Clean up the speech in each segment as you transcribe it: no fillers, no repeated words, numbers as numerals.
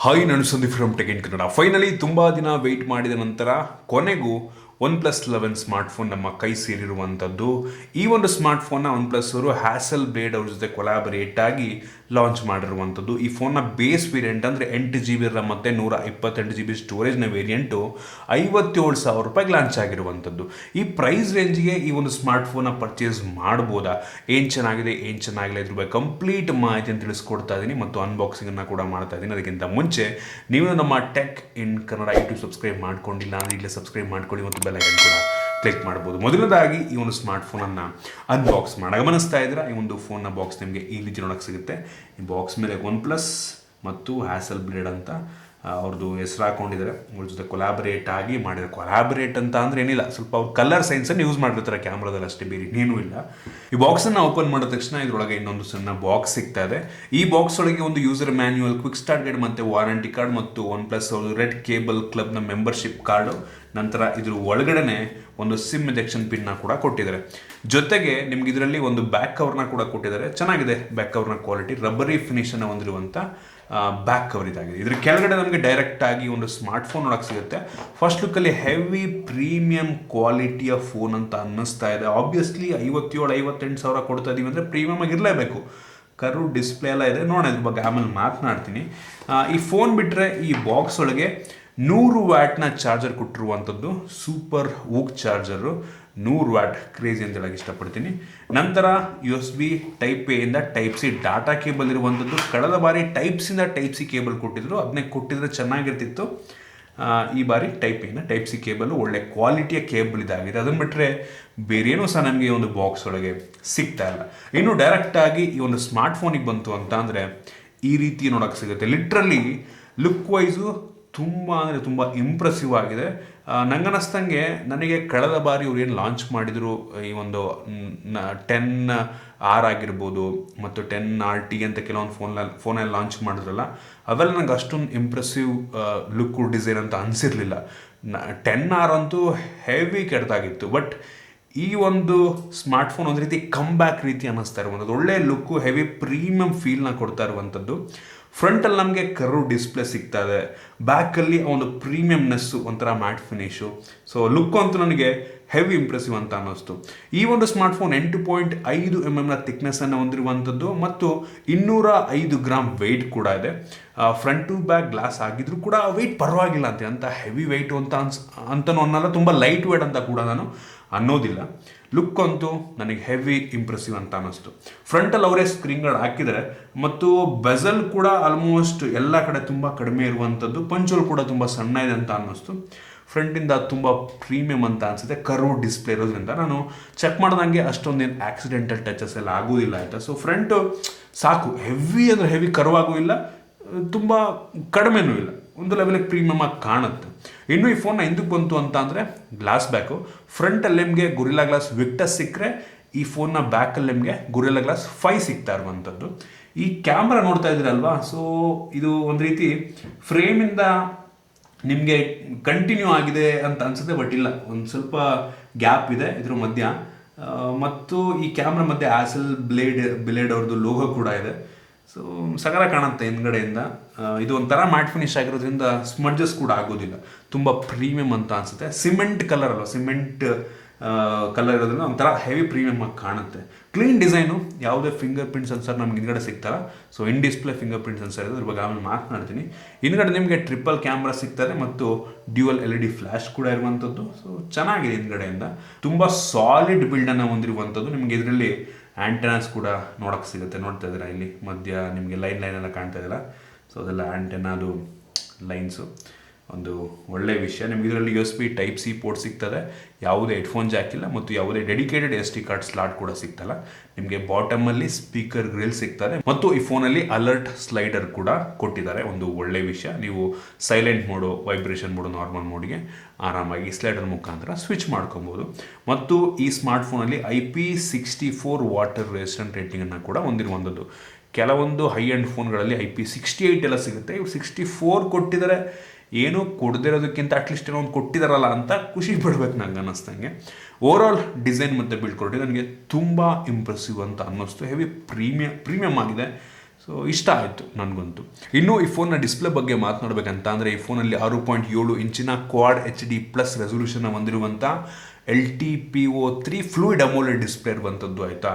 Hi ನಾನು Sandeep from tech in Kannada. Finally ತುಂಬ ದಿನ ವೆಯ್ಟ್ ಮಾಡಿದ ನಂತರ ಕೊನೆಗೂ OnePlus 11 ಸ್ಮಾರ್ಟ್ಫೋನ್ ನಮ್ಮ ಕೈ ಸೇರಿರುವಂಥದ್ದು. ಈ ಒಂದು ಸ್ಮಾರ್ಟ್ಫೋನ್ನ OnePlus ಅವರು ಹ್ಯಾಸಲ್ ಬ್ಲೇಡ್ ಅವ್ರ ಜೊತೆ ಕೊಲಾಬರೇಟ್ ಆಗಿ ಲಾಂಚ್ ಮಾಡಿರುವಂಥದ್ದು. ಈ ಫೋನ್ನ ಬೇಸ್ ವೇರಿಯಂಟ್ ಅಂದರೆ 8GB RAM ಮತ್ತು 128GB ಸ್ಟೋರೇಜ್ನ ವೇರಿಯಂಟು ₹57,000 ಲಾಂಚ್ ಆಗಿರುವಂಥದ್ದು. ಈ ಪ್ರೈಸ್ ರೇಂಜ್ಗೆ ಈ ಒಂದು ಸ್ಮಾರ್ಟ್ಫೋನ್ನ ಪರ್ಚೇಸ್ ಮಾಡ್ಬೋದಾ, ಏನು ಚೆನ್ನಾಗಿದೆ ಏನು ಚೆನ್ನಾಗಿಲ್ಲ ಇದ್ರ ಬಗ್ಗೆ ಕಂಪ್ಲೀಟ್ ಮಾಹಿತಿಯನ್ನು ತಿಳಿಸ್ಕೊಡ್ತಾ ಇದ್ದೀನಿ ಮತ್ತು ಅನ್ಬಾಕ್ಸಿಂಗನ್ನು ಕೂಡ ಮಾಡ್ತಾ ಇದ್ದೀನಿ. ಅದಕ್ಕಿಂತ ಮುಂಚೆ ನೀವು ನಮ್ಮ tech in Kannada YouTube subscribe ಮಾಡ್ಕೊಂಡಿಲ್ಲ ಅಂದರೆ ಇಲ್ಲೇ ಸಬ್ಸ್ಕ್ರೈಬ್ ಮಾಡ್ಕೊಳ್ಳಿ ಮತ್ತು ಬೆಲ್ ಐಕಾನ್ ಕೂಡ ಕ್ಲಿಕ್ ಮಾಡ್ಬೋದು. ಮೊದಲನೇದಾಗಿ ಈ ಒಂದು ಸ್ಮಾರ್ಟ್ಫೋನನ್ನು ಅನ್ಬಾಕ್ಸ್ ಮಾಡಿ ಗಮನಿಸ್ತಾ ಇದ್ರೆ ಈ ಒಂದು ಫೋನ್ನ ಬಾಕ್ಸ್ ನಿಮಗೆ ಈ ರೀತಿ ನೋಡೋಕ್ಕೆ ಸಿಗುತ್ತೆ. ಈ ಬಾಕ್ಸ್ ಮೇಲೆ OnePlus ಮತ್ತು ಹ್ಯಾಸಲ್ ಬ್ಲೇಡ್ ಅಂತ ಅವ್ರದ್ದು ಹೆಸರು ಹಾಕೊಂಡಿದ್ದಾರೆ. ಅವ್ರ ಜೊತೆ ಕೊಲಾಬರೇಟ್ ಆಗಿ ಮಾಡಿರೋ ಕೊಲಾಬರೇಟ್ ಅಂತ ಅಂದರೆ ಏನಿಲ್ಲ, ಸ್ವಲ್ಪ ಅವ್ರು ಕಲರ್ ಸೈನ್ಸನ್ನು ಯೂಸ್ ಮಾಡಿರ್ತಾರೆ ಕ್ಯಾಮ್ರಾದಲ್ಲಿ, ಅಷ್ಟೇ, ಬೇರೆ ಇನ್ನೇನೂ ಇಲ್ಲ. ಈ ಬಾಕ್ಸನ್ನು ಓಪನ್ ಮಾಡಿದ ತಕ್ಷಣ ಇದರೊಳಗೆ ಇನ್ನೊಂದು ಸಣ್ಣ ಬಾಕ್ಸ್ ಸಿಗ್ತಾ ಇದೆ. ಈ ಬಾಕ್ಸ್ ಒಳಗೆ ಒಂದು user manual, quick start guide ಮತ್ತು ವಾರಂಟಿ ಕಾರ್ಡ್ ಮತ್ತು OnePlus ಅವರು ರೆಡ್ ಕೇಬಲ್ ಕ್ಲಬ್ನ ಮೆಂಬರ್ಶಿಪ್ ಕಾರ್ಡು, ನಂತರ ಇದ್ರ ಒಳಗಡೆ ಒಂದು ಸಿಮ್ ಎಜೆಕ್ಷನ್ ಪಿನ್ನ ಕೂಡ ಕೊಟ್ಟಿದ್ದಾರೆ. ಜೊತೆಗೆ ನಿಮ್ಗೆ ಇದರಲ್ಲಿ ಒಂದು ಬ್ಯಾಕ್ ಕವರ್ನ ಕೂಡ ಕೊಟ್ಟಿದ್ದಾರೆ. ಚೆನ್ನಾಗಿದೆ ಬ್ಯಾಕ್ ಕವರ್ನ ಕ್ವಾಲಿಟಿ, ರಬ್ಬರಿ ಫಿನಿಶನ್ನು ಹೊಂದಿರುವಂಥ ಬ್ಯಾಕ್ ಕವರ್ ಇದಾಗಿದೆ. ಇದ್ರ ಕೆಳಗಡೆ ನಮಗೆ ಡೈರೆಕ್ಟ್ ಆಗಿ ಒಂದು ಸ್ಮಾರ್ಟ್ ಫೋನ್ ನೋಡಕ್ಕೆ ಸಿಗುತ್ತೆ. ಫಸ್ಟ್ ಲುಕ್ಕಲ್ಲಿ ಹೆವಿ ಪ್ರೀಮಿಯಂ ಕ್ವಾಲಿಟಿಯ ಫೋನ್ ಅಂತ ಅನ್ನಿಸ್ತಾ ಇದೆ. ಆಬ್ವಿಯಸ್ಲಿ 57-58 ಸಾವಿರ ಕೊಡ್ತಾ ಇದೀವಿ ಅಂದರೆ ಪ್ರೀಮಿಯಮ್ ಆಗಿರಲೇಬೇಕು. ಕರ್ವ್ ಡಿಸ್ಪ್ಲೇ ಎಲ್ಲ ಇದೆ, ನೋಡೋಣ ಇದ್ರ ಬಗ್ಗೆ ಆಮೇಲೆ ಮಾತನಾಡ್ತೀನಿ. ಈ ಫೋನ್ ಬಿಟ್ಟರೆ ಈ ಬಾಕ್ಸ್ ಒಳಗೆ 100 ವ್ಯಾಟ್ನ ಚಾರ್ಜರ್ ಕೊಟ್ಟಿರುವಂಥದ್ದು, super VOOC charger, 100 watt, crazy ಅಂತ ಹೇಳಕ್ಕೆ ಇಷ್ಟಪಡ್ತೀನಿ. ನಂತರ USB ಟೈಪ್ ಎ ಇಂದ ಟೈಪ್ ಸಿ ಡಾಟಾ ಕೇಬಲ್ ಇರುವಂಥದ್ದು. ಕಳೆದ ಬಾರಿ ಟೈಪ್ ಸಿಂದ ಟೈಪ್ ಸಿ ಕೇಬಲ್ ಕೊಟ್ಟಿದ್ರು, ಅದನ್ನೇ ಕೊಟ್ಟಿದ್ರೆ ಚೆನ್ನಾಗಿರ್ತಿತ್ತು. ಈ ಬಾರಿ ಟೈಪ್ ಎ ಇಂದ ಟೈಪ್ ಸಿ ಕೇಬಲ್ ಒಳ್ಳೆ ಕ್ವಾಲಿಟಿಯ ಕೇಬಲ್ ಇದಾಗಿದೆ. ಅದನ್ನು ಬಿಟ್ಟರೆ ಬೇರೇನೂ ಸಹ ನಮಗೆ ಒಂದು ಬಾಕ್ಸ್ ಒಳಗೆ ಸಿಗ್ತಾ ಇಲ್ಲ. ಇನ್ನು ಡೈರೆಕ್ಟಾಗಿ ಈ ಒಂದು ಸ್ಮಾರ್ಟ್ಫೋನಿಗೆ ಬಂತು ಅಂತ ಅಂದರೆ ಈ ರೀತಿ ನೋಡೋಕ್ಕೆ ಸಿಗುತ್ತೆ. ಲಿಟ್ರಲಿ ಲುಕ್ ವೈಸು ತುಂಬ ಅಂದರೆ ತುಂಬ ಇಂಪ್ರೆಸಿವ್ ಆಗಿದೆ. ನಂಗನ್ನಿಸ್ದಂಗೆ ನನಗೆ ಕಳೆದ ಬಾರಿ ಇವ್ರು ಏನು ಲಾಂಚ್ ಮಾಡಿದರು, ಈ ಒಂದು 10R ಆಗಿರ್ಬೋದು ಮತ್ತು 10RT ಅಂತ ಕೆಲವೊಂದು ಫೋನಲ್ಲಿ ಲಾಂಚ್ ಮಾಡಿದ್ರಲ್ಲ, ಅವೆಲ್ಲ ನಂಗೆ ಅಷ್ಟೊಂದು ಇಂಪ್ರೆಸಿವ್ ಲುಕ್ಕು ಡಿಸೈನ್ ಅಂತ ಅನಿಸಿರಲಿಲ್ಲ. 10R ಅಂತೂ ಹೆವಿ ಕೆಟ್ಟದಾಗಿತ್ತು. ಬಟ್ ಈ ಒಂದು ಸ್ಮಾರ್ಟ್ಫೋನ್ ಒಂದು ರೀತಿ ಕಮ್ ಬ್ಯಾಕ್ ರೀತಿ ಅನ್ನಿಸ್ತಾ ಇರುವಂಥದ್ದು. ಒಳ್ಳೆ ಲುಕ್ಕು, ಹೆವಿ ಪ್ರೀಮಿಯಂ ಫೀಲ್ನ ಕೊಡ್ತಾ ಇರುವಂಥದ್ದು. ಫ್ರಂಟಲ್ಲಿ ನಮಗೆ ಕರ್ವ್ ಡಿಸ್ಪ್ಲೇ ಸಿಗ್ತಾ ಇದೆ, ಬ್ಯಾಕಲ್ಲಿ ಒಂದು ಪ್ರೀಮಿಯಮ್ನೆಸ್ಸು, ಒಂಥರ ಮ್ಯಾಟ್ ಫಿನಿಶು. ಸೊ ಲುಕ್ ಅಂತೂ ನನಗೆ ಹೆವಿ ಇಂಪ್ರೆಸಿವ್ ಅಂತ ಅನ್ನಿಸ್ತು. ಈ ಒಂದು ಸ್ಮಾರ್ಟ್ಫೋನ್ 8.5mm ಥಿಕ್ನೆಸ್ಸನ್ನು ಹೊಂದಿರುವಂಥದ್ದು ಮತ್ತು 205 ಗ್ರಾಮ್ ವೆಯ್ಟ್ ಕೂಡ ಇದೆ. ಫ್ರಂಟ್ ಟು ಬ್ಯಾಕ್ ಗ್ಲಾಸ್ ಆಗಿದ್ರು ಕೂಡ ವೆಯ್ಟ್ ಪರವಾಗಿಲ್ಲ ಅಂತ ಹೆವಿ ವೆಯ್ಟು ಅಂತನೂ ಅನ್ನಲ್ಲ, ತುಂಬ ಲೈಟ್ ವೇಟ್ ಅಂತ ಕೂಡ ನಾನು ಅನ್ನೋದಿಲ್ಲ. ಲುಕ್ ಅಂತೂ ನನಗೆ ಹೆವಿ ಇಂಪ್ರೆಸಿವ್ ಅಂತ ಅನ್ನಿಸ್ತು. ಫ್ರಂಟಲ್ಲಿ ಅವರೇ ಸ್ಕ್ರೀನ್ ಗಾರ್ಡ್ ಹಾಕಿದ್ದಾರೆ ಮತ್ತು ಬೆಜಲ್ ಕೂಡ ಆಲ್ಮೋಸ್ಟ್ ಎಲ್ಲ ಕಡೆ ತುಂಬ ಕಡಿಮೆ ಇರುವಂಥದ್ದು. ಪಂಚೋಲ್ ಕೂಡ ತುಂಬ ಸಣ್ಣ ಇದೆ ಅಂತ ಅನ್ನಿಸ್ತು. ಫ್ರಂಟಿಂದ ತುಂಬ ಪ್ರೀಮಿಯಂ ಅಂತ ಅನಿಸುತ್ತೆ. ಕರ್ವ್ ಡಿಸ್ಪ್ಲೇ ಇರೋದ್ರಿಂದ ನಾನು ಚೆಕ್ ಮಾಡ್ದಂಗೆ ಅಷ್ಟೊಂದೇನು ಆಕ್ಸಿಡೆಂಟಲ್ ಟಚಸ್ ಎಲ್ಲ ಆಗೋದಿಲ್ಲ ಆಯಿತಾ. ಸೊ ಫ್ರಂಟು ಸಾಕು, ಹೆವಿ ಅಂದರೆ ಹೆವಿ ಕರ್ವ್ ಆಗೂ ಇಲ್ಲ, ತುಂಬ ಕಡಿಮೆನೂ ಇಲ್ಲ, ಒಂದು ಲೆವೆಲಿಗೆ ಪ್ರೀಮಿಯಮ್ ಆಗಿ ಕಾಣುತ್ತೆ. ಇನ್ನು ಈ ಫೋನ್ನ ಹಿಂದಕ್ಕೆ ಬಂತು ಅಂತ ಅಂದರೆ ಗ್ಲಾಸ್ ಬ್ಯಾಕು, ಫ್ರಂಟಲ್ಲಿ ನಿಮಗೆ ಗೊರಿಲ್ಲಾ ಗ್ಲಾಸ್ ವಿಕ್ಟಸ್ ಸಿಕ್ಕರೆ, ಈ ಫೋನ್ನ ಬ್ಯಾಕಲ್ಲಿ ನಿಮಗೆ ಗೊರಿಲ್ಲಾ ಗ್ಲಾಸ್ 5 ಸಿಗ್ತಾ ಇರುವಂಥದ್ದು. ಈ ಕ್ಯಾಮ್ರಾ ನೋಡ್ತಾ ಇದ್ದೀರಲ್ವಾ, ಸೊ ಇದು ಒಂದು ರೀತಿ ಫ್ರೇಮಿಂದ ನಿಮಗೆ ಕಂಟಿನ್ಯೂ ಆಗಿದೆ ಅಂತ ಅನಿಸುತ್ತೆ, ಬಟ್ ಇಲ್ಲ, ಒಂದು ಸ್ವಲ್ಪ ಗ್ಯಾಪ್ ಇದೆ ಇದ್ರ ಮಧ್ಯ. ಮತ್ತು ಈ ಕ್ಯಾಮ್ರಾ ಮಧ್ಯೆ ಹ್ಯಾಸಲ್ ಬ್ಲೇಡ್ ಅವ್ರದ್ದು ಲೋಗೋ ಕೂಡ ಇದೆ. ಸೊ ಸಗರ ಕಾಣುತ್ತೆ ಹಿಂದ್ಗಡೆಯಿಂದ. ಇದು ಒಂಥರ ಮ್ಯಾಟ್ ಫಿನಿಶ್ ಆಗಿರೋದ್ರಿಂದ ಸ್ಮಡ್ಜಸ್ ಕೂಡ ಆಗೋದಿಲ್ಲ, ತುಂಬ ಪ್ರೀಮಿಯಂ ಅಂತ ಅನಿಸುತ್ತೆ. ಸಿಮೆಂಟ್ ಕಲರ್ ಅಲ್ವ, ಸಿಮೆಂಟ್ ಕಲರ್ ಇರೋದ್ರಿಂದ ಒಂಥರ ಹೆವಿ ಪ್ರೀಮಿಯಮ್ ಆಗಿ ಕಾಣುತ್ತೆ. ಕ್ಲೀನ್ ಡಿಸೈನು, ಯಾವುದೇ ಫಿಂಗರ್ ಪ್ರಿಂಟ್ ಸೆನ್ಸರ್ ನಮ್ಗೆ ಹಿಂದ್ಗಡೆ ಸಿಗ್ತಾರ. So in display fingerprint sensor ಇದೆ, ಅದ್ರ ಬಗ್ಗೆ ಆಮೇಲೆ ಮಾತನಾಡ್ತೀನಿ. ಹಿಂದ್ಗಡೆ ನಿಮಗೆ ಟ್ರಿಪಲ್ ಕ್ಯಾಮ್ರಾ ಸಿಗ್ತದೆ ಮತ್ತು ಡ್ಯೂಯಲ್ LED ಫ್ಲ್ಯಾಶ್ ಕೂಡ ಇರುವಂಥದ್ದು. ಸೊ ಚೆನ್ನಾಗಿದೆ ಹಿಂದ್ಗಡೆಯಿಂದ, ತುಂಬ ಸಾಲಿಡ್ ಬಿಲ್ಡನ್ನು ಹೊಂದಿರುವಂಥದ್ದು. ನಿಮಗೆ ಇದರಲ್ಲಿ ಆ್ಯಂಟೆನಾಸ್ ಕೂಡ ನೋಡೋಕ್ಕೆ ಸಿಗುತ್ತೆ. ನೋಡ್ತಾ ಇದ್ದೀರಾ ಇಲ್ಲಿ ಮಧ್ಯ ನಿಮಗೆ ಲೈನ್ ಎಲ್ಲ ಕಾಣ್ತಾ ಇದ್ದೀರಾ. ಸೊ ಅದೆಲ್ಲ ಆ್ಯಂಟೆನಾದು ಲೈನ್ಸು, ಒಂದು ಒಳ್ಳೆಯ ವಿಷಯ. ನಿಮ್ಗೆ ಇದರಲ್ಲಿ USB ಟೈಪ್ ಸಿ ಪೋರ್ಟ್ ಸಿಗ್ತದೆ, ಯಾವುದೇ ಹೆಡ್ಫೋನ್ ಜಾಕ್ ಇಲ್ಲ ಮತ್ತು ಯಾವುದೇ ಡೆಡಿಕೇಟೆಡ್ SD ಕಾರ್ಡ್ ಸ್ಲಾಟ್ ಕೂಡ ಸಿಗ್ತಲ್ಲ. ನಿಮಗೆ ಬಾಟಮಲ್ಲಿ ಸ್ಪೀಕರ್ ಗ್ರಿಲ್ ಸಿಗ್ತದೆ ಮತ್ತು ಈ ಫೋನಲ್ಲಿ ಅಲರ್ಟ್ ಸ್ಲೈಡರ್ ಕೂಡ ಕೊಟ್ಟಿದ್ದಾರೆ, ಒಂದು ಒಳ್ಳೆಯ ವಿಷಯ. ನೀವು silent mode, vibration mode, normal ಮೋಡಿಗೆ ಆರಾಮಾಗಿ ಸ್ಲೈಡರ್ ಮುಖಾಂತರ ಸ್ವಿಚ್ ಮಾಡ್ಕೊಬೋದು. ಮತ್ತು ಈ ಸ್ಮಾರ್ಟ್ಫೋನಲ್ಲಿ IP64 ವಾಟರ್ ರೆಸಿಸ್ಟೆಂಟ್ ರೇಟಿಂಗನ್ನು ಕೂಡ ಹೊಂದಿರುವಂಥದ್ದು. ಕೆಲವೊಂದು ಹೈ ಎಂಡ್ ಫೋನ್ಗಳಲ್ಲಿ IP68 ಎಲ್ಲ ಸಿಗುತ್ತೆ, ಇವು 64 ಕೊಟ್ಟಿದ್ದಾರೆ. ಏನೂ ಕೊಡದಿರೋದಕ್ಕಿಂತ ಅಟ್ಲೀಸ್ಟ್ ಏನೋ ಒಂದು ಕೊಟ್ಟಿದ್ದಾರಲ್ಲ ಅಂತ ಖುಷಿ ಪಡ್ಬೇಕು ನಂಗೆ ಅನ್ನಿಸ್ದಂಗೆ. ಓವರಾಲ್ ಡಿಸೈನ್ ಮತ್ತು ಬಿಲ್ಡ್ ಕ್ವಾಲಿಟಿ ನನಗೆ ತುಂಬ ಇಂಪ್ರೆಸಿವ್ ಅಂತ ಅನ್ನಿಸ್ತು. ಹೆವಿ ಪ್ರೀಮಿಯಮ್ ಆಗಿದೆ. ಸೊ ಇಷ್ಟ ಆಯಿತು ನನಗಂತೂ. ಇನ್ನು ಈ ಫೋನ್ನ ಡಿಸ್ಪ್ಲೇ ಬಗ್ಗೆ ಮಾತನಾಡಬೇಕಂತ ಅಂದರೆ ಈ ಫೋನಲ್ಲಿ 6.7 ಇಂಚಿನ ಕ್ವಾಡ್ HD+ ರೆಸೊಲ್ಯೂಷನ್ ಹೊಂದಿರುವಂಥ LTPO3 ಫ್ಲೂಯಿಡ್ ಅಮೋಲೆಡ್ ಡಿಸ್ಪ್ಲೇ ಇರುವಂಥದ್ದು ಆಯಿತಾ.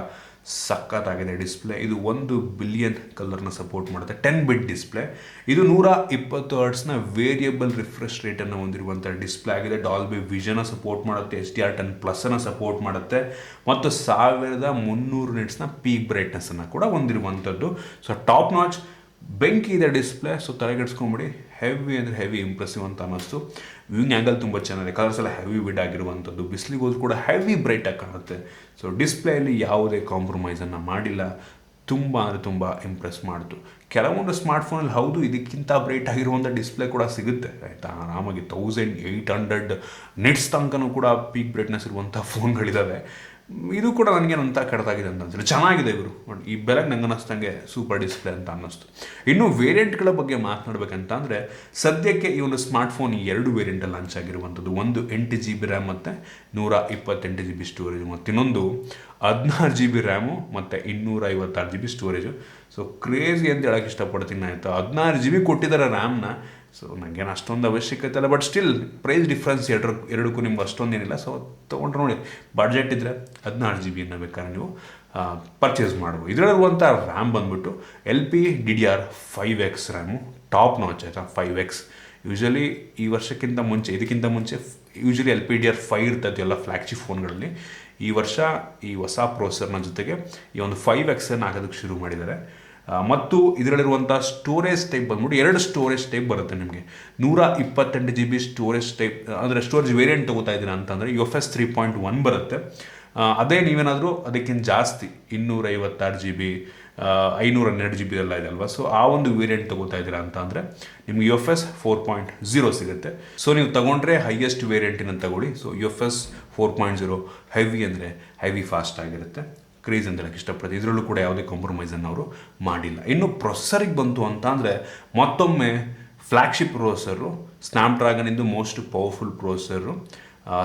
ಸಖತ್ತಾಗಿದೆ ಡಿಸ್ಪ್ಲೇ. ಇದು 1 ಬಿಲಿಯನ್ ಕಲರ್ನ ಸಪೋರ್ಟ್ ಮಾಡುತ್ತೆ. 10 ಬಿಟ್ ಡಿಸ್ಪ್ಲೇ. ಇದು 120 ಹರ್ಟ್ಸ್ನ ವೇರಿಯಬಲ್ ರಿಫ್ರೆಶ್ ರೇಟನ್ನು ಹೊಂದಿರುವಂಥ ಡಿಸ್ಪ್ಲೇ ಆಗಿದೆ. ಡಾಲ್ಬಿ ವಿಷನ್ನ ಸಪೋರ್ಟ್ ಮಾಡುತ್ತೆ, HDR10+ ಸಪೋರ್ಟ್ ಮಾಡುತ್ತೆ ಮತ್ತು 1300 ನಿಟ್ಸ್ನ ಪೀಕ್ ಬ್ರೈಟ್ನೆಸ್ಸನ್ನು ಕೂಡ ಹೊಂದಿರುವಂಥದ್ದು. ಸೊ ಟಾಪ್ ನಾಚ್ ಬೆಂಕಿ ಇದೆ ಡಿಸ್ಪ್ಲೇ. ಸೊ ತಲೆಗೆಡ್ಸ್ಕೊಂಬಿಡಿ, ಹೆವಿ ಅಂದರೆ ಹೆವಿ ಇಂಪ್ರೆಸಿವ್ ಅಂತ ಅನ್ನಿಸ್ತು. ವ್ಯೂಯಿಂಗ್ ಆ್ಯಂಗಲ್ ತುಂಬ ಚೆನ್ನಾಗಿದೆ, ಕಲರ್ಸ್ ಎಲ್ಲ ಹೆವಿ ವಿಡ್ ಆಗಿರುವಂಥದ್ದು, ಬಿಸಿಲಿಗೆ ಹೋದ್ರು ಕೂಡ ಹೆವಿ ಬ್ರೈಟಾಗಿ ಕಾಣುತ್ತೆ. ಸೊ ಡಿಸ್ಪ್ಲೇಯಲ್ಲಿ ಯಾವುದೇ ಕಾಂಪ್ರಮೈಸನ್ನು ಮಾಡಿಲ್ಲ. ತುಂಬ ಅಂದರೆ ತುಂಬ ಇಂಪ್ರೆಸ್ ಮಾಡಿತು. ಕೆಲವೊಂದು ಸ್ಮಾರ್ಟ್ಫೋನಲ್ಲಿ ಹೌದು ಇದಕ್ಕಿಂತ ಬ್ರೈಟ್ ಆಗಿರುವಂಥ ಡಿಸ್ಪ್ಲೇ ಕೂಡ ಸಿಗುತ್ತೆ ಆಯಿತಾ. ಆರಾಮಾಗಿ 1800 ನಿಟ್ಸ್ ತನಕನೂ ಕೂಡ ಪೀಕ್ ಬ್ರೈಟ್ನೆಸ್ ಇರುವಂಥ ಫೋನ್ಗಳಿದ್ದಾವೆ. ಇದು ಕೂಡ ನನಗೇನಂತ ಕೆಡ್ದಾಗಿದೆ ಅಂತ ಅನ್ಸಿಲ್ಲ. ಚೆನ್ನಾಗಿದೆ ಇವರು, ಈ ಬೆಲೆಗೆ ನಂಗೆ ಅನ್ನಿಸ್ದಂಗೆ ಸೂಪರ್ ಡಿಸ್ಪ್ಲೇ ಅಂತ ಅನ್ನಿಸ್ತು. ಇನ್ನು ವೇರಿಯಂಟ್ಗಳ ಬಗ್ಗೆ ಮಾತನಾಡಬೇಕಂತ ಅಂದರೆ ಸದ್ಯಕ್ಕೆ ಈ ಒಂದು ಸ್ಮಾರ್ಟ್ಫೋನ್ 2 ವೇರಿಯಂಟಲ್ಲಿ ಲಾಂಚ್ ಆಗಿರುವಂಥದ್ದು. ಒಂದು 8 GB ರ್ಯಾಮ್ ಮತ್ತು 128 GB ಸ್ಟೋರೇಜು, ಮತ್ತು ಇನ್ನೊಂದು 16 GB ರ್ಯಾಮು ಮತ್ತು 256 GB ಸ್ಟೋರೇಜು. ಸೊ ಕ್ರೇಜಿ ಅಂತ ಹೇಳೋಕ್ಕೆ ಇಷ್ಟಪಡ್ತೀನಿ ಆಯಿತಾ. 16 GB ಕೊಟ್ಟಿದ್ದಾರೆ ರ್ಯಾಮ್ನ. ಸೊ ನನಗೇನು ಅಷ್ಟೊಂದು ಅವಶ್ಯಕತೆ ಇಲ್ಲ, ಬಟ್ ಸ್ಟಿಲ್ ಪ್ರೈಸ್ ಡಿಫ್ರೆನ್ಸ್ ಎರಡಕ್ಕೂ ನಿಮ್ಗೆ ಅಷ್ಟೊಂದೇನಿಲ್ಲ. ಸೊ ತೊಗೊಂಡ್ರೆ ನೋಡಿ, ಬಡ್ಜೆಟ್ ಇದ್ದರೆ 16 GB ಬೇಕಾದ್ರೆ ನೀವು ಪರ್ಚೇಸ್ ಮಾಡ್ಬೋದು. ಇದರಲ್ಲಿರುವಂಥ ರ್ಯಾಮ್ ಬಂದುಬಿಟ್ಟು LPDDR5X ರ್ಯಾಮು, ಟಾಪ್ ನಾಚ್ ಆಯಿತಾ. 5X ಯೂಶಲಿ ಈ ವರ್ಷಕ್ಕಿಂತ ಮುಂಚೆ, ಇದಕ್ಕಿಂತ ಮುಂಚೆ ಯೂಶಲಿ LPDDR5 ಇರ್ತದೆ ಎಲ್ಲ ಫ್ಲ್ಯಾಗ್ಶಿಪ್ ಫೋನ್ಗಳಲ್ಲಿ. ಈ ವರ್ಷ ಈ ಹೊಸ ಪ್ರೊಸೆಸರ್ನ ಜೊತೆಗೆ ಈ ಒಂದು 5X ಹಾಕೋದಕ್ಕೆ ಶುರು ಮಾಡಿದ್ದಾರೆ. ಮತ್ತು ಇದರಲ್ಲಿರುವಂಥ ಸ್ಟೋರೇಜ್ ಟೈಪ್ ಬಂದ್ಬಿಟ್ಟು 2 ಸ್ಟೋರೇಜ್ ಟೈಪ್ ಬರುತ್ತೆ ನಿಮಗೆ. 128 GB ಸ್ಟೋರೇಜ್ ಟೈಪ್ ಅಂದರೆ ಸ್ಟೋರೇಜ್ ವೇರಿಯಂಟ್ ತೊಗೋತಾ ಇದ್ದೀರಾ ಅಂತಂದರೆ UFS 3.1 ಬರುತ್ತೆ. ಅದೇ ನೀವೇನಾದರೂ ಅದಕ್ಕಿಂತ ಜಾಸ್ತಿ 256 GB 512 GB ಎಲ್ಲ ಇದೆ ಅಲ್ವಾ. ಸೊ ಆ ಒಂದು ವೇರಿಯಂಟ್ ತೊಗೋತಾ ಇದ್ದೀರಾ ಅಂತ ಅಂದರೆ ನಿಮ್ಗೆ UFS 4.0 ಸಿಗುತ್ತೆ. ಸೊ ನೀವು ತೊಗೊಂಡ್ರೆ ಹೈಯೆಸ್ಟ್ ವೇರಿಯಂಟಿನ ತಗೊಳ್ಳಿ. ಸೊ UFS 4.0 ಹೆವಿ ಅಂದರೆ ಹೆವಿ ಫಾಸ್ಟ್ ಆಗಿರುತ್ತೆ. ಕ್ರೇಜ್ ಅಂತ ಹೇಳಕ್ಕೆ ಇಷ್ಟಪಡ್ತೀನಿ. ಇದರಲ್ಲೂ ಕೂಡ ಯಾವುದೇ ಕಾಂಪ್ರಮೈಸನ್ನು ಅವರು ಮಾಡಿಲ್ಲ. ಇನ್ನು ಪ್ರೊಸೆಸರಿಗೆ ಬಂತು ಅಂತ ಅಂದರೆ ಮತ್ತೊಮ್ಮೆ ಫ್ಲ್ಯಾಗ್ಶಿಪ್ ಪ್ರೊಸೆಸರು, ಸ್ನ್ಯಾಪ್ಡ್ರ್ಯಾಗನಿಂದು most powerful processor,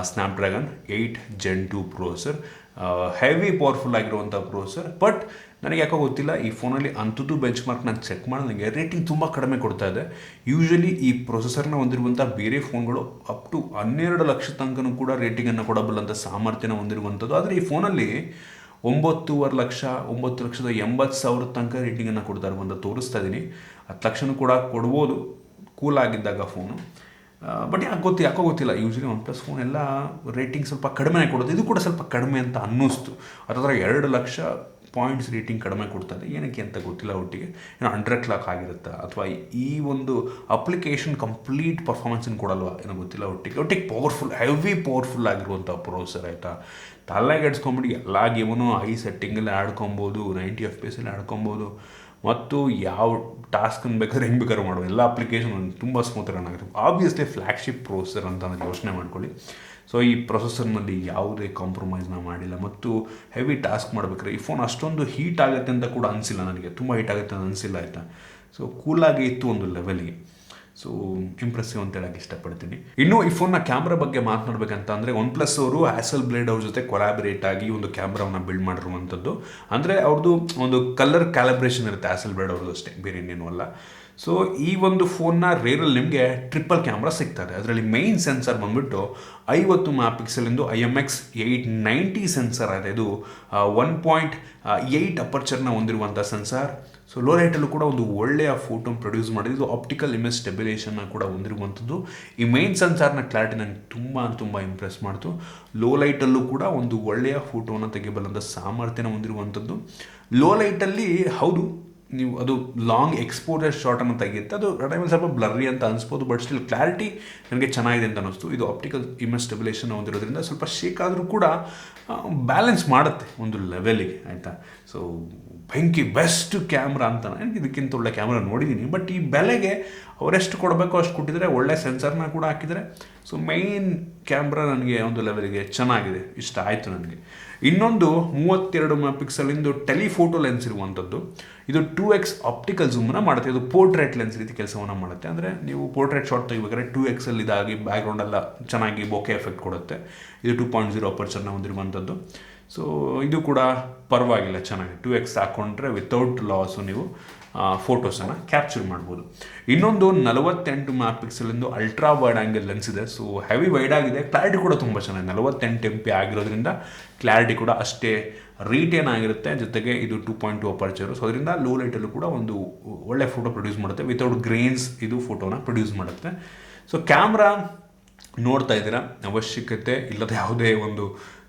Snapdragon 8 Gen 2 processor, heavy powerful ಆಗಿರುವಂಥ ಪ್ರೊಸೆಸರ್. ಬಟ್ ನನಗೆ ಯಾಕೋ ಗೊತ್ತಿಲ್ಲ, ಈ ಫೋನಲ್ಲಿ AnTuTu Benchmark ನಾನು ಚೆಕ್ ಮಾಡಿದಂಗೆ ರೇಟಿಂಗ್ ತುಂಬ ಕಡಿಮೆ ಕೊಡ್ತಾ ಇದೆ. ಯೂಶಲಿ ಈ ಪ್ರೊಸೆಸರ್ನ ಹೊಂದಿರುವಂಥ ಬೇರೆ ಫೋನ್ಗಳು ಅಪ್ ಟು 12 ಲಕ್ಷ ತನಕನೂ ಕೂಡ ರೇಟಿಂಗನ್ನು ಕೊಡಬಲ್ಲಂಥ ಸಾಮರ್ಥ್ಯನ ಹೊಂದಿರುವಂಥದ್ದು. ಆದರೆ ಈ ಫೋನಲ್ಲಿ 9.5 ಲಕ್ಷ 9,80,000 ತನಕ ರೇಟಿಂಗನ್ನು ಕೊಡ್ತಾ ಇರುವಂಥ ತೋರಿಸ್ತಾ ಇದ್ದೀನಿ. 10 ಲಕ್ಷನೂ ಕೂಡ ಕೊಡ್ಬೋದು ಕೂಲ್ ಆಗಿದ್ದಾಗ ಫೋನು. ಬಟ್ ಯಾಕೋ ಗೊತ್ತಿಲ್ಲ, ಯೂಶಲಿ OnePlus ಫೋನ್ ಎಲ್ಲ ರೇಟಿಂಗ್ ಸ್ವಲ್ಪ ಕಡಿಮೆ ಕೊಡೋದು. ಇದು ಕೂಡ ಸ್ವಲ್ಪ ಕಡಿಮೆ ಅಂತ ಅನ್ನಿಸ್ತು. ಅದರ 2 ಲಕ್ಷ ಪಾಯಿಂಟ್ಸ್ ರೇಟಿಂಗ್ ಕಡಿಮೆ ಕೊಡ್ತದೆ, ಏನಕ್ಕೆ ಅಂತ ಗೊತ್ತಿಲ್ಲ. ಒಟ್ಟಿಗೆ ಏನೋ 100 ಕ್ಲಾಕ್ ಆಗಿರುತ್ತಾ ಅಥವಾ ಈ ಒಂದು ಅಪ್ಲಿಕೇಶನ್ ಕಂಪ್ಲೀಟ್ ಪರ್ಫಾರ್ಮೆನ್ಸನ್ನು ಕೊಡಲ್ವಾ ಏನೋ ಗೊತ್ತಿಲ್ಲ. ಒಟ್ಟಿಗೆ ಪವರ್ಫುಲ್, ಹೆವಿ ಪವರ್ಫುಲ್ ಆಗಿರುವಂಥ ಪ್ರೊಸೆಸರ್ ಆಯಿತಾ. ತಲೆಗೆ ಎಡ್ಸ್ಕೊಂಬಿಡಿ, ಎಲ್ಲ ಗೇಮನ್ನು ಹೈ ಸೆಟ್ಟಿಂಗಲ್ಲಿ ಆಡ್ಕೊಬೋದು, 90 FPS ಆಡ್ಕೊಬೋದು, ಮತ್ತು ಯಾವ ಟಾಸ್ಕನ್ನು ಬೇಕಾದ್ರೆ ಹೆಂಗೆ ಬೇಕಾದ್ರೂ ಮಾಡ್ಬೋದು. ಎಲ್ಲ ಅಪ್ಲಿಕೇಶನ್ ತುಂಬ ಸ್ಮೂತ್ ರನ್ ಆಗುತ್ತೆ. ಆಬ್ವಿಯಸ್ಲಿ ಫ್ಲ್ಯಾಗ್ಶಿಪ್ ಪ್ರೊಸೆಸರ್ ಅಂತ ಅಂದರೆ ಯೋಚನೆ ಮಾಡ್ಕೊಳ್ಳಿ. ಸೊ ಈ ಪ್ರೊಸೆಸರ್ನಲ್ಲಿ ಯಾವುದೇ ಕಾಂಪ್ರಮೈಸ್ನ ಮಾಡಿಲ್ಲ. ಮತ್ತು ಹೆವಿ ಟಾಸ್ಕ್ ಮಾಡಬೇಕಾದ್ರೆ ಈ ಫೋನ್ ಅಷ್ಟೊಂದು ಹೀಟ್ ಆಗುತ್ತೆ ಅಂತ ಕೂಡ ಅನಿಸಿಲ್ಲ ನನಗೆ. ತುಂಬ ಹೀಟ್ ಆಗುತ್ತೆ ಅಂತ ಅನಿಸಿಲ್ಲ ಆಯಿತಾ. ಸೊ ಕೂಲಾಗಿ ಇತ್ತು ಒಂದು ಲೆವೆಲ್ಗೆ. ಸೊ ಇಂಪ್ರೆಸಿವ್ ಅಂತ ಹೇಳಕ್ಕೆ ಇಷ್ಟಪಡ್ತೀನಿ. ಇನ್ನು ಈ ಫೋನ್ನ ಕ್ಯಾಮ್ರಾ ಬಗ್ಗೆ ಮಾತನಾಡಬೇಕಂತ ಅಂದರೆ OnePlus ಅವರು ಹ್ಯಾಸೆಲ್ಬ್ಲೇಡ್ ಅವ್ರ ಜೊತೆ ಕೊಲಾಬರೇಟ್ ಆಗಿ ಒಂದು ಕ್ಯಾಮ್ರಾವನ್ನು ಬಿಲ್ಡ್ ಮಾಡಿರುವಂಥದ್ದು. ಅಂದರೆ ಅವ್ರದ್ದು ಒಂದು ಕಲರ್ ಕ್ಯಾಲಿಬ್ರೇಷನ್ ಇರುತ್ತೆ ಹ್ಯಾಸೆಲ್ಬ್ಲೇಡ್ ಅವ್ರದ್ದು ಅಷ್ಟೇ, ಬೇರೆ ಇನ್ನೇನು ಅಲ್ಲ. ಸೊ ಈ ಒಂದು ಫೋನ್ನ ರೇರಲ್ಲಿ ನಿಮಗೆ ಟ್ರಿಪಲ್ ಕ್ಯಾಮ್ರಾ ಸಿಗ್ತದೆ. ಅದರಲ್ಲಿ ಮೈನ್ ಸೆನ್ಸರ್ ಬಂದುಬಿಟ್ಟು 50 MP IMX 890 ಸೆನ್ಸರ್ ಇದೆ. ಇದು 1.8 ಅಪರ್ಚರ್ನ ಹೊಂದಿರುವಂಥ ಸೆನ್ಸಾರ್. ಸೊ ಲೋ ಲೈಟಲ್ಲೂ ಕೂಡ ಒಂದು ಒಳ್ಳೆಯ ಫೋಟೋ ಪ್ರೊಡ್ಯೂಸ್ ಮಾಡಿದ್ದು. ಇದು ಆಪ್ಟಿಕಲ್ ಇಮೇಜ್ ಸ್ಟೆಬಿಲೇಷನ್ನ ಕೂಡ ಹೊಂದಿರುವಂಥದ್ದು. ಈ ಮೈನ್ ಸೆನ್ಸಾರ್ನ ಕ್ಲಾರಿಟಿ ನನಗೆ ತುಂಬ ಇಂಪ್ರೆಸ್ ಮಾಡ್ತು. ಲೋ ಲೈಟಲ್ಲೂ ಕೂಡ ಒಂದು ಒಳ್ಳೆಯ ಫೋಟೋನ ತೆಗೆಯಬಲ್ಲಂಥ ಸಾಮರ್ಥ್ಯನ ಹೊಂದಿರುವಂಥದ್ದು. ಲೋ ಲೈಟಲ್ಲಿ ಹೌದು ನೀವು ಅದು ಲಾಂಗ್ ಎಕ್ಸ್ಪೋಜರ್ ಶಾರ್ಟನ್ನು ತೆಗೆಯುತ್ತೆ, ಅದು ಟೈಮಲ್ಲಿ ಸ್ವಲ್ಪ ಬ್ಲರ್ರಿ ಅಂತ ಅನಿಸ್ಬೋದು. ಬಟ್ ಸ್ಟಿಲ್ ಕ್ಲಾರಿಟಿ ನನಗೆ ಚೆನ್ನಾಗಿದೆ ಅಂತ ಅನ್ನಿಸ್ತು. ಇದು ಆಪ್ಟಿಕಲ್ ಇಮೇಜ್ ಸ್ಟೆಬಿಲೇಷನ್ ಹೊಂದಿರೋದ್ರಿಂದ ಸ್ವಲ್ಪ ಶೇಕ್ ಆದರೂ ಕೂಡ ಬ್ಯಾಲೆನ್ಸ್ ಮಾಡುತ್ತೆ ಒಂದು ಲೆವೆಲಿಗೆ ಆಯಿತಾ. ಸೊ ಬೆಂಕಿ ಬೆಸ್ಟ್ ಕ್ಯಾಮ್ರಾ ಅಂತ ನನಗೆ ಇದಕ್ಕಿಂತ ಒಳ್ಳೆ ಕ್ಯಾಮ್ರಾ ನೋಡಿದ್ದೀನಿ. ಬಟ್ ಈ ಬೆಲೆಗೆ ಅವರೆಷ್ಟು ಕೊಡಬೇಕೋ ಅಷ್ಟು ಕೊಟ್ಟಿದ್ದಾರೆ, ಒಳ್ಳೆ ಸೆನ್ಸರ್ನ ಕೂಡ ಹಾಕಿದ್ದಾರೆ. ಸೊ ಮೈನ್ ಕ್ಯಾಮ್ರಾ ನನಗೆ ಒಂದು ಲೆವೆಲ್ಗೆ ಚೆನ್ನಾಗಿದೆ, ಇಷ್ಟ ಆಯಿತು ನನಗೆ. ಇನ್ನೊಂದು 32 MP ಟೆಲಿಫೋಟೋ ಲೆನ್ಸ್ ಇರುವಂಥದ್ದು. ಇದು 2x ಆಪ್ಟಿಕಲ್ ಝೂಮನ್ನು ಮಾಡುತ್ತೆ. ಇದು ಪೋರ್ಟ್ರೇಟ್ ಲೆನ್ಸ್ ರೀತಿ ಕೆಲಸವನ್ನು ಮಾಡುತ್ತೆ. ಅಂದರೆ ನೀವು ಪೋರ್ಟ್ರೇಟ್ ಶಾಟ್ ತೆಗಿಬೇಕಾದ್ರೆ 2x ಇದಾಗಿ ಬ್ಯಾಕ್ಗ್ರೌಂಡೆಲ್ಲ ಚೆನ್ನಾಗಿ ಬೋಕೆ ಎಫೆಕ್ಟ್ ಕೊಡುತ್ತೆ. ಇದು 2.0 ಅಪರ್ಚರ್ನ ಹೊಂದಿರುವಂಥದ್ದು. ಸೊ ಇದು ಕೂಡ ಪರವಾಗಿಲ್ಲ, ಚೆನ್ನಾಗಿ 2x ಹಾಕ್ಕೊಂಡ್ರೆ ವಿತೌಟ್ ಲಾಸು ನೀವು ಫೋಟೋಸನ್ನು ಕ್ಯಾಪ್ಚರ್ ಮಾಡ್ಬೋದು. ಇನ್ನೊಂದು 48 MP ultra wide angle lens ಇದೆ. ಸೊ ಹೆವಿ ವೈಡ್ ಆಗಿದೆ, ಕ್ಲಾರಿಟಿ ಕೂಡ ತುಂಬ ಚೆನ್ನಾಗಿದೆ. 48 MP ಆಗಿರೋದ್ರಿಂದ ಕ್ಲಾರಿಟಿ ಕೂಡ ಅಷ್ಟೇ ರೀಟೇನ್ ಆಗಿರುತ್ತೆ. ಜೊತೆಗೆ ಇದು 2.2 ಅಪರ್ಚರು. ಸೊ ಅದರಿಂದ ಲೋ ಲೈಟಲ್ಲೂ ಕೂಡ ಒಂದು ಒಳ್ಳೆ ಫೋಟೋ ಪ್ರೊಡ್ಯೂಸ್ ಮಾಡುತ್ತೆ. ವಿತೌಟ್ ಗ್ರೇನ್ಸ್ ಇದು ಫೋಟೋನ ಪ್ರೊಡ್ಯೂಸ್ ಮಾಡುತ್ತೆ. ಸೊ ಕ್ಯಾಮ್ರಾ ನೋಡ್ತಾ ಇದ್ದೀರಾ, ಅವಶ್ಯಕತೆ ಇಲ್ಲದ ಯಾವುದೇ ಒಂದು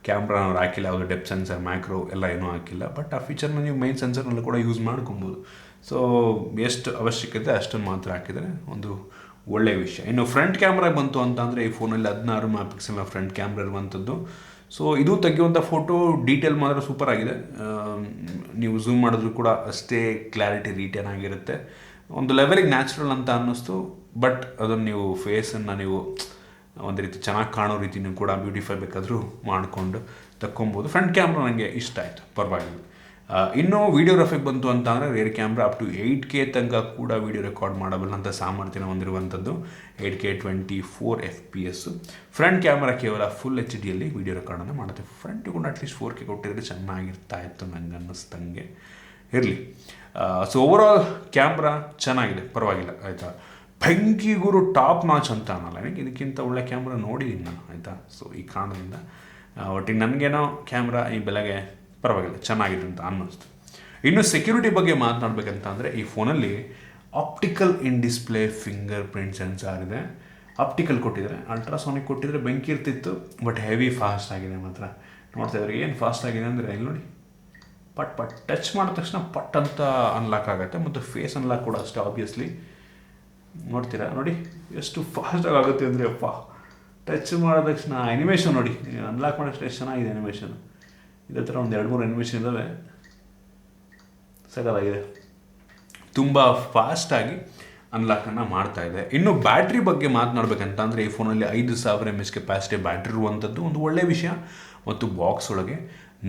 ಕ್ಯಾಮ್ರಾ ಅವ್ರು ಹಾಕಿಲ್ಲ, ಯಾವುದೇ ಡೆಪ್ ಸೆನ್ಸರ್, ಮ್ಯಾಕ್ರೋ ಎಲ್ಲ ಏನೂ ಹಾಕಿಲ್ಲ. ಬಟ್ ಆ ಫೀಚರ್ನ ನೀವು ಮೈನ್ ಸೆನ್ಸರ್ನಲ್ಲೂ ಕೂಡ ಯೂಸ್ ಮಾಡ್ಕೊಬೋದು. ಸೊ ಎಷ್ಟು ಅವಶ್ಯಕತೆ ಅಷ್ಟನ್ನು ಮಾತ್ರ ಹಾಕಿದರೆ ಒಂದು ಒಳ್ಳೆಯ ವಿಷಯ. ಇನ್ನು ಫ್ರಂಟ್ ಕ್ಯಾಮ್ರಾ ಬಂತು ಅಂತ ಅಂದರೆ ಈ ಫೋನಲ್ಲಿ 16 MP ಫ್ರಂಟ್ ಕ್ಯಾಮ್ರಾ ಇರುವಂಥದ್ದು. ಸೊ ಇದು ತೆಗೆಯುವಂಥ ಫೋಟೋ ಡೀಟೇಲ್ ಮಾತ್ರ ಸೂಪರ್ ಆಗಿದೆ. ನೀವು ಝೂಮ್ ಮಾಡಿದ್ರು ಕೂಡ ಅಷ್ಟೇ ಕ್ಲಾರಿಟಿ ರಿಟೇನ್ ಆಗಿರುತ್ತೆ. ಒಂದು ಲೆವೆಲಿಗೆ ನ್ಯಾಚುರಲ್ ಅಂತ ಅನ್ನಿಸ್ತು. ಬಟ್ ಅದನ್ನು ನೀವು ಫೇಸನ್ನು ನೀವು ಒಂದು ರೀತಿ ಚೆನ್ನಾಗಿ ಕಾಣೋ ರೀತಿಯೂ ಕೂಡ ಬ್ಯೂಟಿಫೈ ಬೇಕಾದರೂ ಮಾಡಿಕೊಂಡು ತಕ್ಕೊಬೋದು. ಫ್ರಂಟ್ ಕ್ಯಾಮ್ರಾ ನನಗೆ ಇಷ್ಟ ಆಯಿತು, ಪರವಾಗಿಲ್ಲ. ಇನ್ನೂ ವೀಡಿಯೋಗ್ರಫಿಗೆ ಬಂತು ಅಂತ ಅಂದರೆ rare camera up to 8K ತನಕ ಕೂಡ ವೀಡಿಯೋ ರೆಕಾರ್ಡ್ ಮಾಡಬಲ್ಲ ಅಂತ ಸಾಮರ್ಥ್ಯನ ಹೊಂದಿರುವಂಥದ್ದು. 8K 24 FPS. ಫ್ರಂಟ್ ಕ್ಯಾಮ್ರಾ ಕೇವಲ ಫುಲ್ HD ವೀಡಿಯೋ ರೆಕಾರ್ಡನ್ನು ಮಾಡುತ್ತೆ. ಫ್ರಂಟ್ ಕೂಡ ಅಟ್ಲೀಸ್ಟ್ 4K ಕೊಟ್ಟಿದ್ರೆ ಚೆನ್ನಾಗಿರ್ತಾ ಇತ್ತು ನಂಗೆ ಅನ್ನಿಸ್ತಂಗೆ. ಇರಲಿ. ಸೊ ಓವರಾಲ್ ಕ್ಯಾಮ್ರಾ ಚೆನ್ನಾಗಿದೆ, ಪರವಾಗಿಲ್ಲ, ಆಯಿತಾ. ಬೆಂಕಿ ಗುರು ಟಾಪ್ ನಾಚ್ ಅಂತ ಅನ್ನಲ್ಲ, ನನಗೆ ಇದಕ್ಕಿಂತ ಒಳ್ಳೆ ಕ್ಯಾಮ್ರಾ ನೋಡಿದ್ದೀನಿ ನಾನು, ಆಯಿತಾ. ಸೊ ಈ ಕಾರಣದಿಂದ ಒಟ್ಟಿಗೆ ನನಗೇನೋ ಕ್ಯಾಮ್ರಾ ಈ ಬೆಲೆಗೆ ಪರವಾಗಿಲ್ಲ, ಚೆನ್ನಾಗಿದೆ ಅಂತ ಅನ್ನಿಸ್ತು. ಇನ್ನು ಸೆಕ್ಯೂರಿಟಿ ಬಗ್ಗೆ ಮಾತನಾಡಬೇಕಂತ ಅಂದರೆ ಈ ಫೋನಲ್ಲಿ optical in display fingerprint sensor ಇದೆ. ಆಪ್ಟಿಕಲ್ ಕೊಟ್ಟಿದ್ದಾರೆ, ಅಲ್ಟ್ರಾಸೋನಿಕ್ ಕೊಟ್ಟಿದ್ರೆ ಬೆಂಕಿ ಇರ್ತಿತ್ತು. ಬಟ್ ಹೆವಿ ಫಾಸ್ಟ್ ಆಗಿದೆ ಮಾತ್ರ. ನೋಡ್ತಾ ಇದ್ದಾರೆ ಏನು ಫಾಸ್ಟ್ ಆಗಿದೆ ಅಂದರೆ ಇಲ್ಲಿ ನೋಡಿ, ಪಟ್ ಟಚ್ ಮಾಡಿದ ತಕ್ಷಣ ಪಟ್ ಅಂತ ಅನ್ಲಾಕ್ ಆಗುತ್ತೆ. ಮತ್ತು ಫೇಸ್ ಅನ್ಲಾಕ್ ಕೂಡ ಅಷ್ಟೇ ಆಬ್ವಿಯಸ್ಲಿ. ನೋಡ್ತೀರಾ ನೋಡಿ ಎಷ್ಟು ಫಾಸ್ಟಾಗಿ ಆಗುತ್ತೆ ಅಂದರೆ, ಅಪ್ಪ ಟಚ್ ಮಾಡಿದ ತಕ್ಷಣ ಅನಿಮೇಷನ್ ನೋಡಿ, ಅನ್ಲಾಕ್ ಮಾಡೋಷ್ಟು ಎಷ್ಟು ಚೆನ್ನಾಗಿದೆ ಅನಿಮೇಷನ್. ಇದೇ ಥರ ಒಂದು 2-3 ಅನಿಮೇಷನ್ ಇದ್ದಾವೆ, ಸಗಲಾಗಿದೆ. ತುಂಬ ಫಾಸ್ಟಾಗಿ ಅನ್ಲಾಕನ್ನು ಮಾಡ್ತಾ ಇದೆ. ಇನ್ನು ಬ್ಯಾಟ್ರಿ ಬಗ್ಗೆ ಮಾತನಾಡಬೇಕಂತ ಅಂದರೆ ಈ ಫೋನಲ್ಲಿ 5000 mAh ಕೆಪಾಸಿಟಿ ಬ್ಯಾಟ್ರಿ ಇರುವಂಥದ್ದು ಒಂದು ಒಳ್ಳೆಯ ವಿಷಯ. ಮತ್ತು ಬಾಕ್ಸ್ ಒಳಗೆ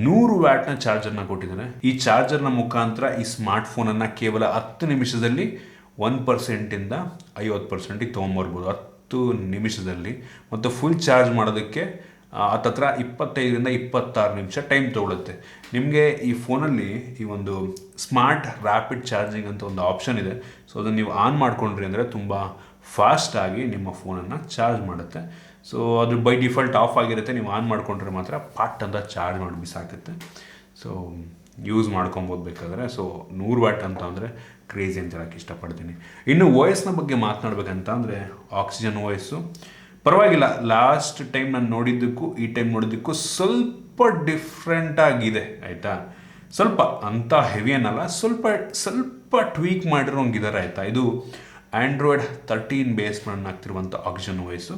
100 ವ್ಯಾಟ್ನ ಚಾರ್ಜರ್ನ ಕೊಟ್ಟಿದ್ದಾರೆ. ಈ ಚಾರ್ಜರ್ನ ಮುಖಾಂತರ ಈ ಸ್ಮಾರ್ಟ್ ಫೋನನ್ನು ಕೇವಲ 10 ನಿಮಿಷದಲ್ಲಿ 1%ಇಂದ 50%ಗೆ ತೊಗೊಂಬರ್ಬೋದು, 10 ನಿಮಿಷದಲ್ಲಿ. ಮತ್ತು ಫುಲ್ ಚಾರ್ಜ್ ಮಾಡೋದಕ್ಕೆ ಹತ್ತತ್ರ 25ರಿಂದ 26 ನಿಮಿಷ ಟೈಮ್ ತೊಗೊಳುತ್ತೆ. ನಿಮಗೆ ಈ ಫೋನಲ್ಲಿ ಈ ಒಂದು ಸ್ಮಾರ್ಟ್ ರ್ಯಾಪಿಡ್ ಚಾರ್ಜಿಂಗ್ ಅಂತ ಒಂದು ಆಪ್ಷನ್ ಇದೆ. ಸೊ ಅದನ್ನು ನೀವು ಆನ್ ಮಾಡ್ಕೊಂಡ್ರಿ ಅಂದರೆ ತುಂಬ ಫಾಸ್ಟಾಗಿ ನಿಮ್ಮ ಫೋನನ್ನು ಚಾರ್ಜ್ ಮಾಡುತ್ತೆ. ಸೊ ಅದು ಬೈ ಡಿಫಾಲ್ಟ್ ಆಫ್ ಆಗಿರುತ್ತೆ, ನೀವು ಆನ್ ಮಾಡ್ಕೊಂಡ್ರೆ ಮಾತ್ರ ಪಾಟ್ ಅಂತ ಚಾರ್ಜ್ ಮಾಡಿ ಬಿಸಾಕುತ್ತೆ. ಸೊ ಯೂಸ್ ಮಾಡ್ಕೊಬೋದು ಬೇಕಾದರೆ. ಸೊ 100 ವ್ಯಾಟ್ ಅಂತ ಅಂದರೆ ಕ್ರೇಜಿ ಅಂತ ಹೇಳೋಕ್ಕೆ ಇಷ್ಟಪಡ್ತೀನಿ. ಇನ್ನು ವಾಯ್ಸ್ನ ಬಗ್ಗೆ ಮಾತನಾಡಬೇಕಂತ ಅಂದರೆ ಆಕ್ಸಿಜನ್ ವಾಯ್ಸು ಪರವಾಗಿಲ್ಲ. ಲಾಸ್ಟ್ ಟೈಮ್ ನಾನು ನೋಡಿದ್ದಕ್ಕೂ ಈ ಟೈಮ್ ನೋಡಿದ್ದಕ್ಕೂ ಸ್ವಲ್ಪ ಡಿಫ್ರೆಂಟ್ ಆಗಿದೆ, ಆಯಿತಾ. ಸ್ವಲ್ಪ ಅಂಥ ಹೆವಿ ಅನ್ನಲ್ಲ, ಸ್ವಲ್ಪ ಟ್ವೀಕ್ ಮಾಡಿರೋಂಗಿದ್ದಾರೆ, ಆಯಿತಾ. ಇದು ಆ್ಯಂಡ್ರಾಯ್ಡ್ 13 ಬೇಸ್ ಮಾಡಿ ಆಗ್ತಿರುವಂಥ ಆಕ್ಸಿಜನ್ ವಾಯ್ಸು.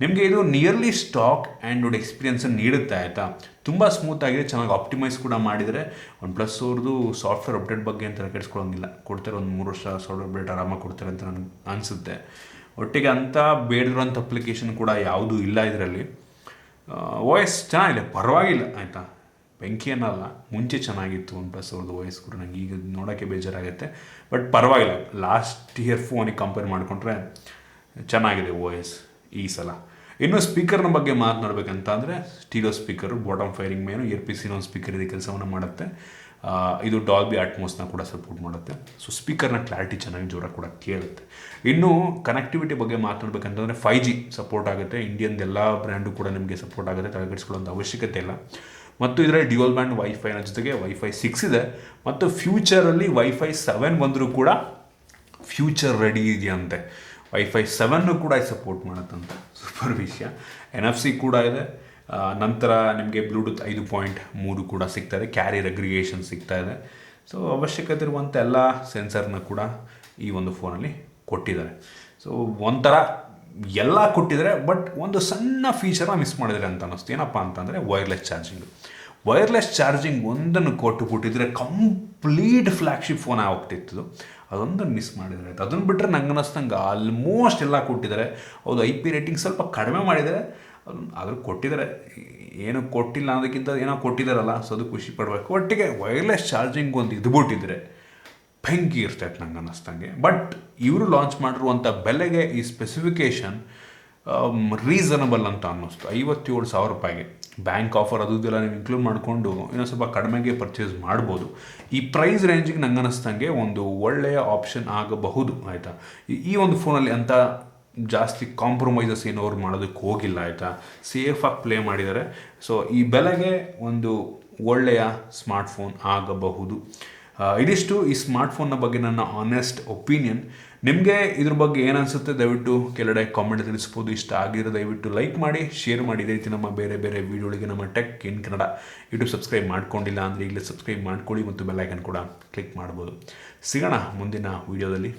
ನಿಮಗೆ ಇದು ನಿಯರ್ಲಿ ಸ್ಟಾಕ್ ಆ್ಯಂಡ್ರಾಯ್ಡ್ ಎಕ್ಸ್ಪೀರಿಯನ್ಸನ್ನು ನೀಡುತ್ತೆ, ಆಯಿತಾ. ತುಂಬ ಸ್ಮೂತಾಗಿದೆ, ಚೆನ್ನಾಗಿ ಆಪ್ಟಿಮೈಸ್ ಕೂಡ ಮಾಡಿದರೆ. OnePlus ಅವ್ರದ್ದು ಸಾಫ್ಟ್ವೇರ್ ಅಪ್ಡೇಟ್ ಬಗ್ಗೆ ಅಂತ ಕೆಡಿಸ್ಕೊಳ್ಳೋಂಗಿಲ್ಲ, ಕೊಡ್ತಾರೆ. ಒಂದು 3 ವರ್ಷ ಸಾಫ್ಟ್ವೇರ್ ಅಪ್ಡೇಟ್ ಆರಾಮಾಗಿ ಕೊಡ್ತಾರೆ ಅಂತ ನನಗೆ ಅನಿಸುತ್ತೆ. ಒಟ್ಟಿಗೆ ಅಂಥ ಬೇಡಿರೋಂಥ ಅಪ್ಲಿಕೇಶನ್ ಕೂಡ ಯಾವುದೂ ಇಲ್ಲ ಇದರಲ್ಲಿ. ವಾಯ್ಸ್ ಚೆನ್ನಾಗಿದೆ, ಪರವಾಗಿಲ್ಲ, ಆಯಿತಾ. ಬೆಂಕಿ ಅನ್ನಲ್ಲ, ಮುಂಚೆ ಚೆನ್ನಾಗಿತ್ತು OnePlus ಅವ್ರದ್ದು ವಾಯ್ಸ್ ಕೂಡ. ನನಗೆ ಈಗ ನೋಡೋಕ್ಕೆ ಬೇಜಾರಾಗುತ್ತೆ. ಬಟ್ ಪರವಾಗಿಲ್ಲ, ಲಾಸ್ಟ್ ಇಯರ್ ಫೋನಿಗೆ ಕಂಪೇರ್ ಮಾಡಿಕೊಂಡ್ರೆ ಚೆನ್ನಾಗಿದೆ ವಾಯ್ಸ್ ಈ ಸಲ. ಇನ್ನು ಸ್ಪೀಕರ್ನ ಬಗ್ಗೆ ಮಾತನಾಡಬೇಕಂತ ಅಂದರೆ stereo speaker, bottom firing main, ear ಪೀಸಿನ ಒಂದು ಸ್ಪೀಕರ್ ಇದೆ, ಕೆಲಸವನ್ನು ಮಾಡುತ್ತೆ. ಇದು ಡಾಲ್ಬಿ ಅಟ್ಮೋಸ್ನ ಕೂಡ ಸಪೋರ್ಟ್ ಮಾಡುತ್ತೆ. ಸೊ ಸ್ಪೀಕರ್ನ ಕ್ಲಾರಿಟಿ ಚೆನ್ನಾಗಿ ಜೋರಾಗಿ ಕೂಡ ಕೇಳುತ್ತೆ. ಇನ್ನು ಕನೆಕ್ಟಿವಿಟಿ ಬಗ್ಗೆ ಮಾತನಾಡಬೇಕಂತಂದರೆ 5G ಸಪೋರ್ಟ್ ಆಗುತ್ತೆ. ಇಂಡಿಯನ್ದು ಎಲ್ಲ ಬ್ರ್ಯಾಂಡು ಕೂಡ ನಿಮಗೆ ಸಪೋರ್ಟ್ ಆಗುತ್ತೆ, ತಲೆಕೆಡಿಸ್ಕೊಳ್ಳೋಂಥ ಅವಶ್ಯಕತೆ ಇಲ್ಲ. ಮತ್ತು ಇದರಲ್ಲಿ ಡ್ಯುಯಲ್ ಬ್ಯಾಂಡ್ ವೈಫೈನ ಜೊತೆಗೆ ವೈಫೈ 6 ಇದೆ. ಮತ್ತು ಫ್ಯೂಚರಲ್ಲಿ ವೈಫೈ 7 ಬಂದರೂ ಕೂಡ ಫ್ಯೂಚರ್ ರೆಡಿ ಇದೆಯಂತೆ. ವೈಫೈ 7 ಕೂಡ ಸಪೋರ್ಟ್ ಮಾಡುತ್ತಂತೆ, ಸೂಪರ್ ವಿಷಯ. NFC ಕೂಡ ಇದೆ. ನಂತರ ನಿಮಗೆ ಬ್ಲೂಟೂತ್ 5.3 ಕೂಡ ಸಿಗ್ತಾಯಿದೆ, ಕ್ಯಾರಿಯರ್ ಅಗ್ರಿಗೇಷನ್ ಸಿಗ್ತಾಯಿದೆ. ಸೊ ಅವಶ್ಯಕತೆ ಇರುವಂಥ ಎಲ್ಲ ಸೆನ್ಸರ್ನ ಕೂಡ ಈ ಒಂದು ಫೋನಲ್ಲಿ ಕೊಟ್ಟಿದ್ದಾರೆ. ಸೊ ಒಂಥರ ಎಲ್ಲ ಕೊಟ್ಟಿದ್ದಾರೆ, ಬಟ್ ಒಂದು ಸಣ್ಣ ಫೀಚರ್ನ ಮಿಸ್ ಮಾಡಿದ್ದಾರೆ ಅಂತ ಅನ್ನಿಸ್ತು. ಏನಪ್ಪ ಅಂತಂದರೆ ವೈರ್ಲೆಸ್ ಚಾರ್ಜಿಂಗ್ ಒಂದನ್ನು ಕೊಟ್ಟುಬಿಟ್ಟಿದ್ರೆ ಕಂಪ್ಲೀಟ್ ಫ್ಲ್ಯಾಗ್ಶಿಪ್ ಫೋನ್ ಹೋಗ್ತಿತ್ತು. ಅದೊಂದನ್ನು ಮಿಸ್ ಮಾಡಿದ್ದಾರೆ. ಅದನ್ನು ಬಿಟ್ಟರೆ ನಂಗೆ ಅನ್ನಿಸ್ತಂಗೆ ಆಲ್ಮೋಸ್ಟ್ ಎಲ್ಲ ಕೊಟ್ಟಿದ್ದಾರೆ. ಹೌದು, IP ರೇಟಿಂಗ್ ಸ್ವಲ್ಪ ಕಡಿಮೆ ಮಾಡಿದ್ದಾರೆ, ಆದರೂ ಕೊಟ್ಟಿದ್ದಾರೆ. ಏನು ಕೊಟ್ಟಿಲ್ಲ ಅನ್ನೋದಕ್ಕಿಂತ ಏನೋ ಕೊಟ್ಟಿದ್ದಾರಲ್ಲ, ಸೊ ಅದು ಖುಷಿ ಪಡಬೇಕು. ಒಟ್ಟಿಗೆ ವೈರ್ಲೆಸ್ ಚಾರ್ಜಿಂಗ್ ಒಂದು ಇದ್ಬಿಟ್ಟಿದ್ರೆ ಬೆಂಕಿ ಇರ್ತೈತೆ ನಂಗೆ ಅನ್ನಿಸ್ತಂಗೆ. ಬಟ್ ಇವರು ಲಾಂಚ್ ಮಾಡಿರುವಂಥ ಬೆಲೆಗೆ ಈ ಸ್ಪೆಸಿಫಿಕೇಷನ್ ರೀಸನಬಲ್ ಅಂತ ಅನ್ನಿಸ್ತು. 57,000 ರೂಪಾಯಿಗೆ ಬ್ಯಾಂಕ್ ಆಫರ್ ಅದು ಇದೆಲ್ಲ ನೀವು ಇನ್ಕ್ಲೂಡ್ ಮಾಡಿಕೊಂಡು ಇನ್ನೊಂದು ಸ್ವಲ್ಪ ಕಡಿಮೆಗೆ ಪರ್ಚೇಸ್ ಮಾಡ್ಬೋದು. ಈ ಪ್ರೈಸ್ ರೇಂಜಿಗೆ ನಂಗೆ ಅನ್ನಿಸ್ದಂಗೆ ಒಂದು ಒಳ್ಳೆಯ ಆಪ್ಷನ್ ಆಗಬಹುದು ಆಯಿತಾ. ಈ ಒಂದು ಫೋನಲ್ಲಿ ಅಂತ ಜಾಸ್ತಿ ಕಾಂಪ್ರಮೈಸಸ್ ಏನು ಅವ್ರು ಮಾಡೋದಕ್ಕೆ ಹೋಗಿಲ್ಲ ಆಯಿತಾ, ಸೇಫಾಗಿ ಪ್ಲೇ ಮಾಡಿದ್ದಾರೆ. ಸೊ ಈ ಬೆಲೆಗೆ ಒಂದು ಒಳ್ಳೆಯ ಸ್ಮಾರ್ಟ್ಫೋನ್ ಆಗಬಹುದು. ಇದಿಷ್ಟು ಈ ಸ್ಮಾರ್ಟ್ಫೋನ್ನ ಬಗ್ಗೆ ನನ್ನ ಆನೆಸ್ಟ್ ಒಪಿನಿಯನ್. ನಿಮಗೆ ಇದ್ರ ಬಗ್ಗೆ ಏನು ಅನಿಸುತ್ತೆ ದಯವಿಟ್ಟು ಕೆಳಗಡೆ ಕಾಮೆಂಟ್ ತಿಳಿಸ್ಬೋದು. ಇಷ್ಟ ಆಗಿರೋ ದಯವಿಟ್ಟು ಲೈಕ್ ಮಾಡಿ, ಶೇರ್ ಮಾಡಿ. ಇದೇ ರೀತಿ ನಮ್ಮ ಬೇರೆ ಬೇರೆ ವೀಡಿಯೋಗಳಿಗೆ ನಮ್ಮ tech in Kannada YouTube subscribe ಮಾಡ್ಕೊಂಡಿಲ್ಲ ಅಂದರೆ ಈಗಲೇ ಸಬ್ಸ್ಕ್ರೈಬ್ ಮಾಡ್ಕೊಳ್ಳಿ ಮತ್ತು ಬೆಲ್ ಐಕನ್ ಕೂಡ ಕ್ಲಿಕ್ ಮಾಡ್ಬೋದು. ಸಿಗೋಣ ಮುಂದಿನ ವೀಡಿಯೋದಲ್ಲಿ.